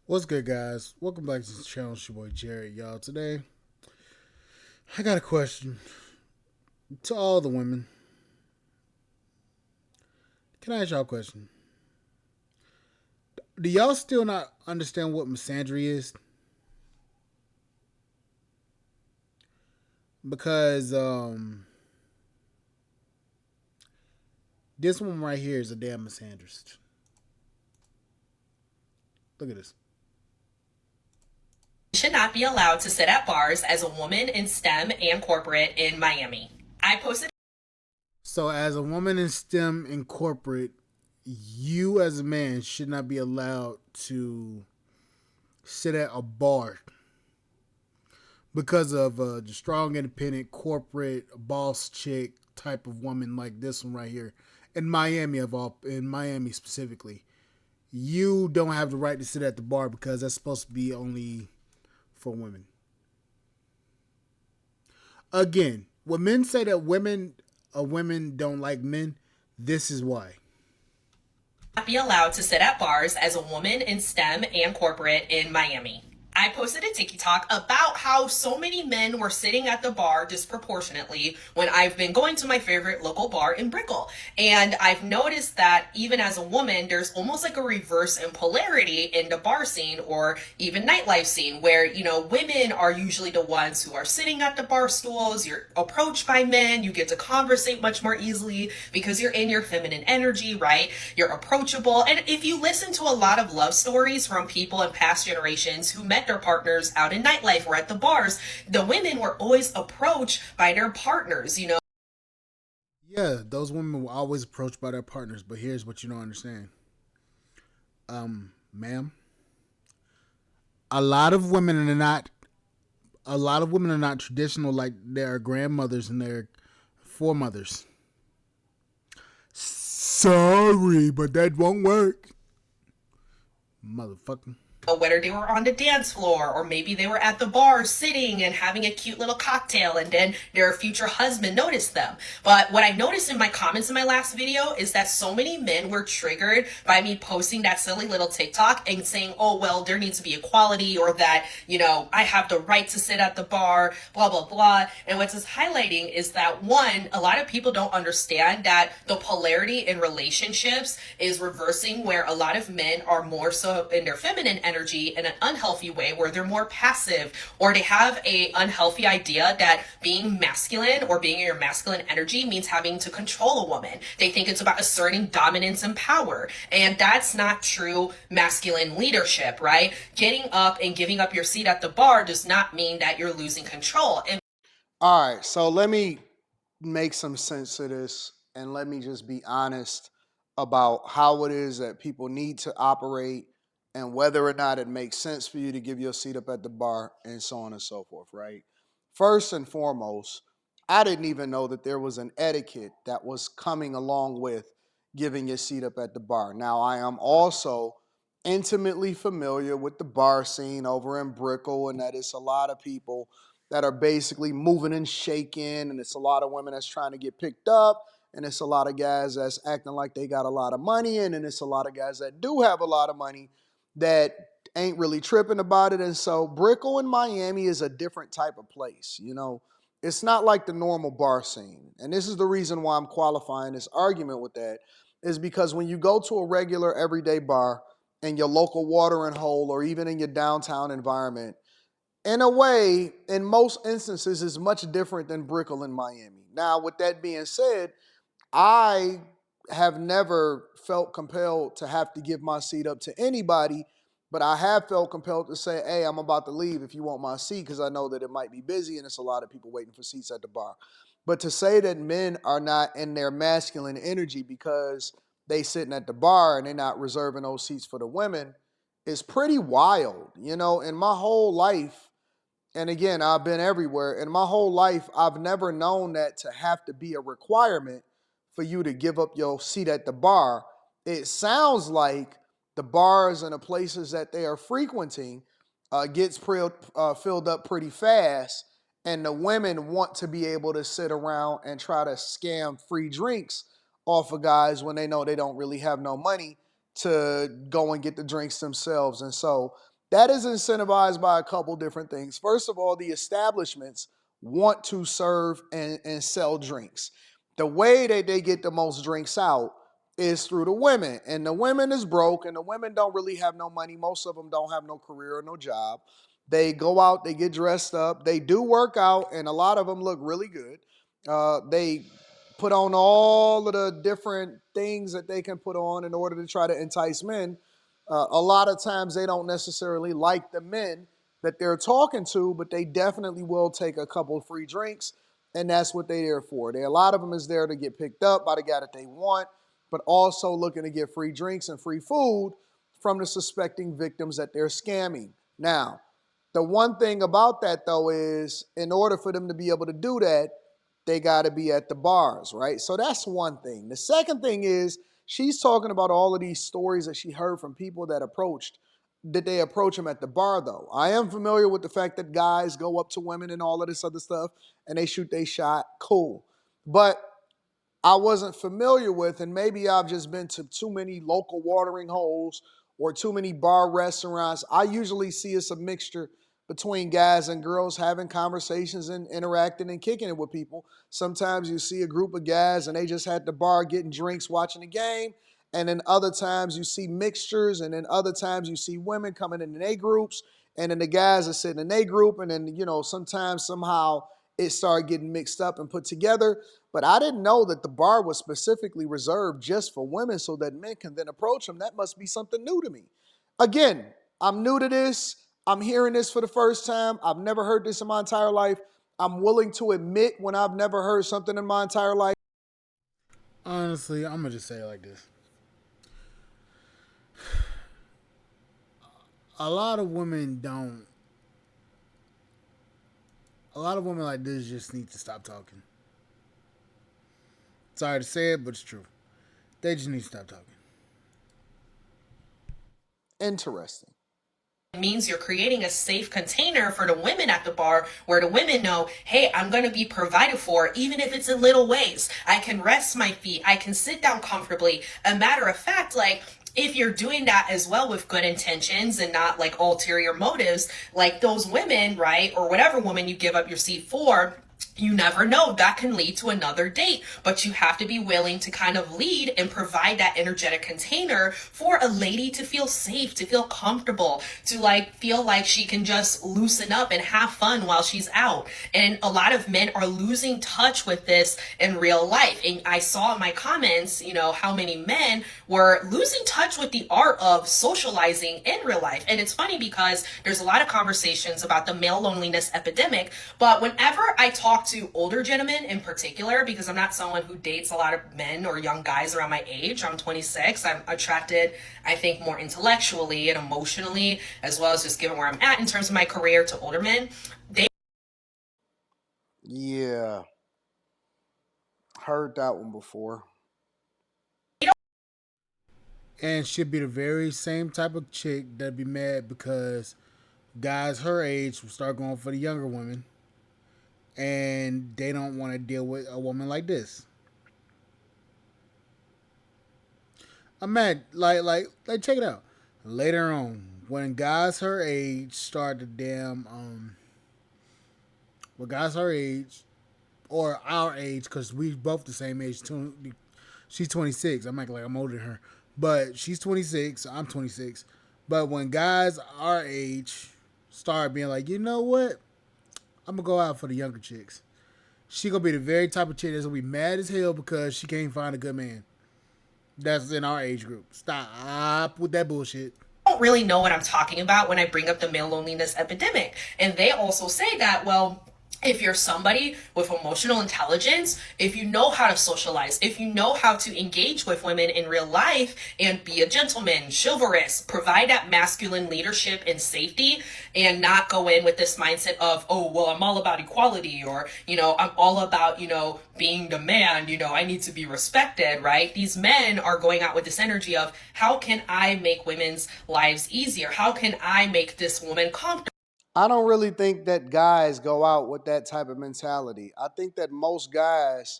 What's good, guys? Welcome back to the channel. It's your boy Jared, y'all. Today, I got a question to all the women. Can I ask y'all a question? Do y'all still not understand what misandry is? Because this one right here is a damn misandrist. Look at this. Should not be allowed to sit at bars as a woman in STEM and corporate in Miami. I posted. So, as a woman in STEM and corporate, you as a man should not be allowed to sit at a bar because of the strong, independent, corporate, boss chick type of woman like this one right here in Miami specifically. You don't have the right to sit at the bar because that's supposed to be only for women. Again, when men say that women don't like men, this is why. Not be allowed to sit at bars as a woman in STEM and corporate in Miami. I posted a TikTok about how so many men were sitting at the bar disproportionately when I've been going to my favorite local bar in Brickell. And I've noticed that even as a woman, there's almost like a reverse in polarity in the bar scene or even nightlife scene where, women are usually the ones who are sitting at the bar stools. You're approached by men. You get to conversate much more easily because you're in your feminine energy, right? You're approachable. And if you listen to a lot of love stories from people in past generations who met their partners out in nightlife or at the bars, the women were always approached by their partners. Yeah, those women were always approached by their partners, but here's what you don't understand. Ma'am, a lot of women are not traditional like their grandmothers and their foremothers. Sorry, but that won't work. Motherfucker. Whether they were on the dance floor or maybe they were at the bar sitting and having a cute little cocktail and then their future husband noticed them. But what I noticed in my comments in my last video is that so many men were triggered by me posting that silly little TikTok and saying, oh, well, there needs to be equality or that, I have the right to sit at the bar, blah, blah, blah. And what's highlighting is that one, a lot of people don't understand that the polarity in relationships is reversing where a lot of men are more so in their feminine energy in an unhealthy way where they're more passive or they have a unhealthy idea that being masculine or being in your masculine energy means having to control a woman. They think it's about asserting dominance and power, and that's not true masculine leadership, right? Getting up and giving up your seat at the bar does not mean that you're losing control. And All right, so let me make some sense of this and let me just be honest about how it is that people need to operate and whether or not it makes sense for you to give your seat up at the bar and so on and so forth, right? First and foremost, I didn't even know that there was an etiquette that was coming along with giving your seat up at the bar. Now, I am also intimately familiar with the bar scene over in Brickell, and that it's a lot of people that are basically moving and shaking, and it's a lot of women that's trying to get picked up, and it's a lot of guys that's acting like they got a lot of money, and then it's a lot of guys that do have a lot of money that ain't really tripping about it. And so Brickell in Miami is a different type of place. It's not like the normal bar scene. And this is the reason why I'm qualifying this argument with that, is because when you go to a regular everyday bar in your local watering hole or even in your downtown environment, in a way, in most instances, is much different than Brickell in Miami. Now, with that being said, I have never felt compelled to have to give my seat up to anybody, but I have felt compelled to say, hey, I'm about to leave if you want my seat, because I know that it might be busy and it's a lot of people waiting for seats at the bar. But to say that men are not in their masculine energy because they sitting at the bar and they're not reserving those seats for the women is pretty wild. In my whole life, and again, I've been everywhere. In my whole life, I've never known that to have to be a requirement for you to give up your seat at the bar. It sounds like the bars and the places that they are frequenting gets filled up pretty fast, and the women want to be able to sit around and try to scam free drinks off of guys when they know they don't really have no money to go and get the drinks themselves. And so That is incentivized by a couple different things. First of all, the establishments want to serve and sell drinks. The way that they get the most drinks out is through the women. And the women is broke, and the women don't really have no money. Most of them don't have no career or no job. They go out, they get dressed up, they do work out, and a lot of them look really good. They put on all of the different things that they can put on in order to try to entice men. A lot of times they don't necessarily like the men that they're talking to, but they definitely will take a couple of free drinks, and that's what they're there for. A lot of them is there to get picked up by the guy that they want, but also looking to get free drinks and free food from the suspecting victims that they're scamming. Now, the one thing about that though is in order for them to be able to do that, they got to be at the bars, right? So that's one thing. The second thing is she's talking about all of these stories that she heard from people that they approach them at the bar though. I am familiar with the fact that guys go up to women and all of this other stuff and they shoot their shot. Cool. But I wasn't familiar with, and maybe I've just been to too many local watering holes or too many bar restaurants. I usually see it's a mixture between guys and girls having conversations and interacting and kicking it with people. Sometimes you see a group of guys and they just at the bar getting drinks, watching the game. And then other times you see mixtures, and then other times you see women coming in their groups, and then the guys are sitting in their group, and then, sometimes somehow it started getting mixed up and put together. But I didn't know that the bar was specifically reserved just for women so that men can then approach them. That must be something new to me. Again, I'm new to this. I'm hearing this for the first time. I've never heard this in my entire life. I'm willing to admit when I've never heard something in my entire life. Honestly, I'm gonna just say it like this: a lot of women don't. A lot of women like this just need to stop talking. Sorry to say it, but it's true. They just need to stop talking. Interesting. Means you're creating a safe container for the women at the bar where the women know, hey, I'm going to be provided for, even if it's in little ways. I can rest my feet. I can sit down comfortably. A matter of fact, like, if you're doing that as well with good intentions and not like ulterior motives, like those women, right, or whatever woman you give up your seat for, you never know, that can lead to another date, but you have to be willing to kind of lead and provide that energetic container for a lady to feel safe, to feel comfortable, to like feel like she can just loosen up and have fun while she's out. And a lot of men are losing touch with this in real life. And I saw in my comments, how many men were losing touch with the art of socializing in real life. And it's funny because there's a lot of conversations about the male loneliness epidemic, but whenever I talk to older gentlemen in particular, because I'm not someone who dates a lot of men or young guys around my age. I'm 26. I'm attracted, I think, more intellectually and emotionally, as well as just given where I'm at in terms of my career, to older men. They Yeah, heard that one before. And she'd be the very same type of chick that'd be mad because guys her age will start going for the younger women, and they don't want to deal with a woman like this. I'm mad. Like, check it out. Later on, when guys her age start to when guys her age or our age, because we both the same age. She's 26. I'm acting like I'm older than her, but she's 26. I'm 26. But when guys our age start being like, you know what, I'm gonna go out for the younger chicks. She gonna be the very type of chick that's gonna be mad as hell because she can't find a good man that's in our age group. Stop with that bullshit. don't really know what I'm talking about when I bring up the male loneliness epidemic. And they also say that, well, if you're somebody with emotional intelligence, if you know how to socialize, if you know how to engage with women in real life and be a gentleman, chivalrous, provide that masculine leadership and safety, and not go in with this mindset of, oh, well, I'm all about equality, or, I'm all about, being the man, I need to be respected, right? These men are going out with this energy of, how can I make women's lives easier? How can I make this woman comfortable? I don't really think that guys go out with that type of mentality. I think that most guys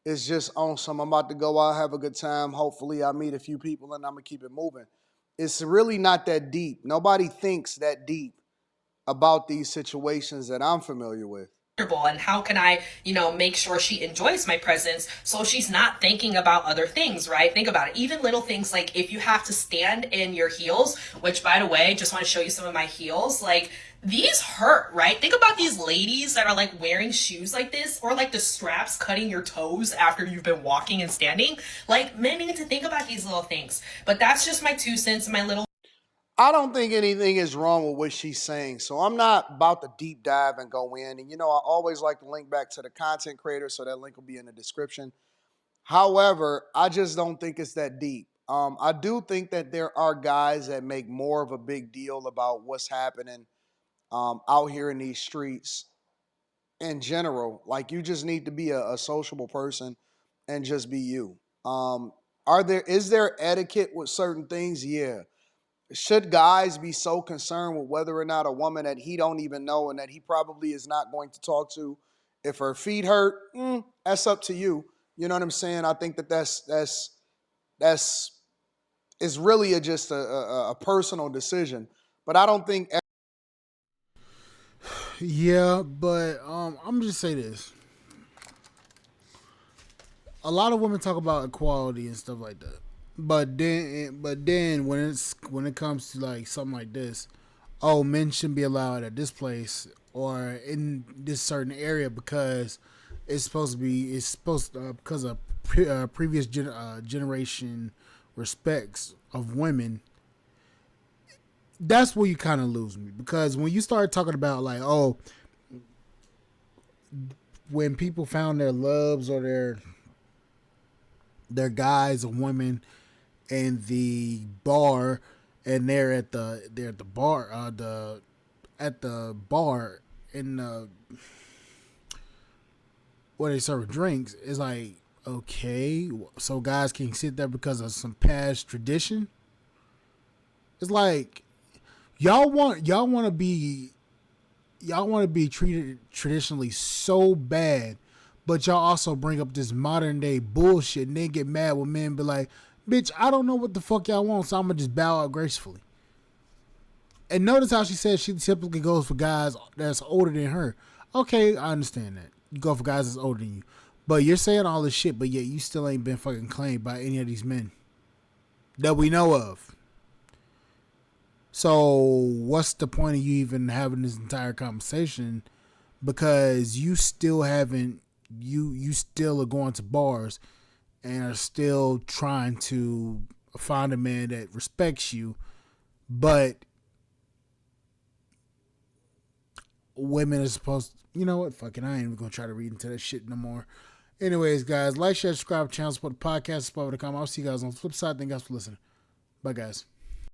is just on some, I'm about to go out, have a good time. Hopefully, I meet a few people and I'm going to keep it moving. It's really not that deep. Nobody thinks that deep about these situations that I'm familiar with. And how can I, make sure she enjoys my presence so she's not thinking about other things, right? Think about it. Even little things like if you have to stand in your heels, which by the way, just want to show you some of my heels, like these hurt, right? Think about these ladies that are like wearing shoes like this, or like the straps cutting your toes after you've been walking and standing. Like men need to think about these little things. But that's just my 2 cents, my little. I don't think anything is wrong with what she's saying. So I'm not about to deep dive and go in. And, I always like to link back to the content creator. So that link will be in the description. However, I just don't think it's that deep. I do think that there are guys that make more of a big deal about what's happening out here in these streets in general. Like, you just need to be a sociable person and just be you. Is there etiquette with certain things? Yeah. Should guys be so concerned with whether or not a woman that he don't even know and that he probably is not going to talk to, if her feet hurt, that's up to you. You know what I'm saying? I think that's it's really just a personal decision. But I don't think. Yeah, but I'm just say this. A lot of women talk about equality and stuff like that. But then when it comes to like something like this, oh, men shouldn't be allowed at this place or in this certain area because it's supposed to, because of previous generation respects of women. That's where you kind of lose me, because when you start talking about like, oh, when people found their loves or their guys or women in the bar, and they're at the bar at the bar in where they serve drinks, it's like, okay, so guys can sit there because of some past tradition. It's like y'all want to be treated traditionally so bad, but y'all also bring up this modern day bullshit and then get mad when men be like, bitch, I don't know what the fuck y'all want, so I'm gonna just bow out gracefully. And notice how she said she typically goes for guys that's older than her. Okay, I understand that. You go for guys that's older than you. But you're saying all this shit, but yet you still ain't been fucking claimed by any of these men that we know of. So what's the point of you even having this entire conversation? Because you still haven't, you still are going to bars and are still trying to find a man that respects you, but women are supposed to, you know what, fucking, I ain't even gonna try to read into that shit no more. Anyways, guys, like, share, subscribe, channel, support the podcast, support the comment. I'll see you guys on the flip side. Thank you guys for listening. Bye, guys.